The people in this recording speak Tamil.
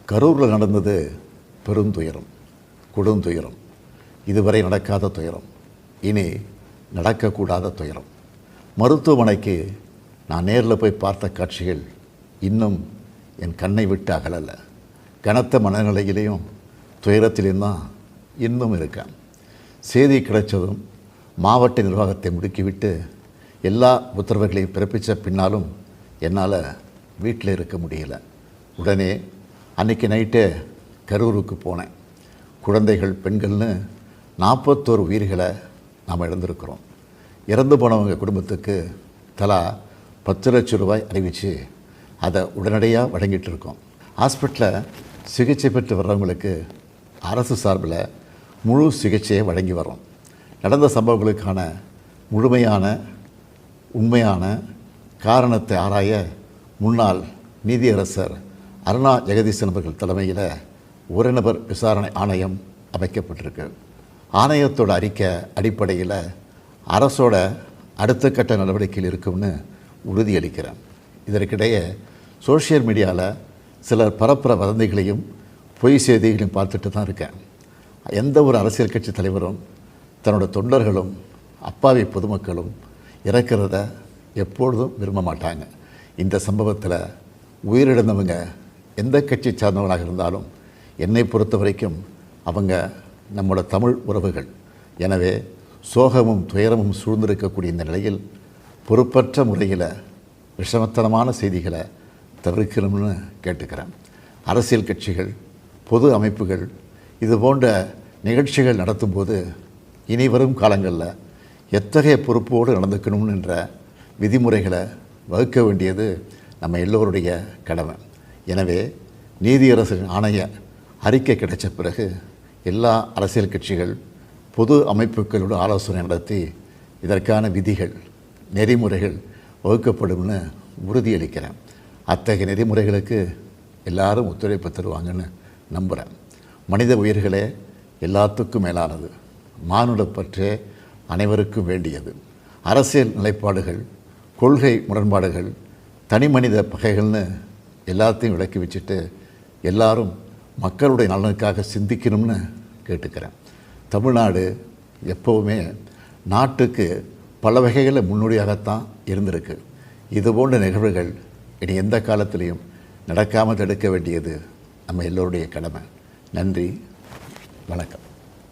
கரூரில் நடந்தது பெருந்துயரம், கொடுந்துயரம். இதுவரை நடக்காத துயரம், இனி நடக்கக்கூடாத துயரம். மருத்துவமனைக்கு நான் நேரில் போய் பார்த்த காட்சிகள் இன்னும் என் கண்ணை விட்டு அகலலை. கனத்த மனநிலையிலையும் துயரத்திலையும் தான் இன்னும் இருக்கேன். செய்தி கிடைச்சதும் மாவட்ட நிர்வாகத்தை முடுக்கிவிட்டு எல்லா உத்தரவுகளையும் பிறப்பித்த பின்னாலும் என்னால் வீட்டில் இருக்க முடியல. உடனே அன்றைக்கி நைட்டே கரூருக்கு போனேன். குழந்தைகள், பெண்கள்னு 41 உயிர்களை நாம் இழந்திருக்கிறோம். இறந்து போனவங்க குடும்பத்துக்கு தலா 10 லட்சம் ரூபாய் அறிவித்து அதை உடனடியாக வழங்கிட்டு இருக்கோம். ஹாஸ்பிட்டலில் சிகிச்சை பெற்று வர்றவங்களுக்கு அரசு சார்பில் முழு சிகிச்சையை வழங்கி வரோம். நடந்த சம்பவங்களுக்கான முழுமையான உண்மையான காரணத்தை ஆராய முன்னாள் நீதியரசர் அருணா ஜெகதீசன் அவர்கள் தலைமையில் ஒரு நபர் விசாரணை ஆணையம் அமைக்கப்பட்டிருக்கு. ஆணையத்தோட அறிக்கை அடிப்படையில் அரசோட அடுத்த கட்ட நடவடிக்கையில் இருக்கும்னு உறுதியளிக்கிறேன். இதற்கிடையே சோஷியல் மீடியாவில் சிலர் பரப்புற வதந்திகளையும் பொய் செய்திகளையும் பார்த்துட்டு தான் இருக்கேன். எந்த ஒரு அரசியல் கட்சி தலைவரும் தன்னோட தொண்டர்களும் அப்பாவி பொதுமக்களும் இறக்கிறத எப்பொழுதும் விரும்ப மாட்டாங்க. இந்த சம்பவத்தில் உயிரிழந்தவங்க எந்த கட்சி சார்ந்தவங்களாக இருந்தாலும் என்னை பொறுத்த வரைக்கும் அவங்க நம்மளோட தமிழ் உறவுகள். எனவே சோகமும் துயரமும் சூழ்ந்திருக்கக்கூடிய இந்த நிலையில் பொறுப்பற்ற முறையில் விஷமத்தனமான செய்திகளை தவிர்க்கணும்னு கேட்டுக்கிறேன். அரசியல் கட்சிகள், பொது அமைப்புகள் இது போன்ற நிகழ்ச்சிகள் நடத்தும்போது இனி வரும் காலங்களில் எத்தகைய பொறுப்போடு நடந்துக்கணும்ன்ற விதிமுறைகளை வகுக்க வேண்டியது நம்ம எல்லோருடைய கடமை. எனவே நீதியரசரின் ஆணைய அறிக்கை கிடைச்ச பிறகு எல்லா அரசியல் கட்சிகள், பொது அமைப்புகளோடு ஆலோசனை நடத்தி இதற்கான விதிகள், நெறிமுறைகள் வகுக்கப்படும்னு உறுதியளிக்கிறேன். அத்தகைய நெறிமுறைகளுக்கு எல்லாரும் ஒத்துழைப்பு தருவாங்கன்னு நம்புகிறேன். மனித உயிர்களே எல்லாத்துக்கும் மேலானது. மானுடப்பற்றே அனைவருக்கும் வேண்டியது. அரசியல் நிலைப்பாடுகள், கொள்கை முரண்பாடுகள், தனி மனித பகைகள்னு எல்லாத்தையும் விலக்கி வச்சுட்டு எல்லாரும் மக்களுடைய நலனுக்காக சிந்திக்கணும்னு கேட்டுக்கிறேன். தமிழ்நாடு எப்போவுமே நாட்டுக்கு பல வகைகளில் முன்னோடியாகத்தான் இருந்திருக்கு. இது போன்ற நிகழ்வுகள் இனி எந்த காலத்திலையும் நடக்காமல் தடுக்க வேண்டியது நம்ம எல்லோருடைய கடமை. நன்றி, வணக்கம்.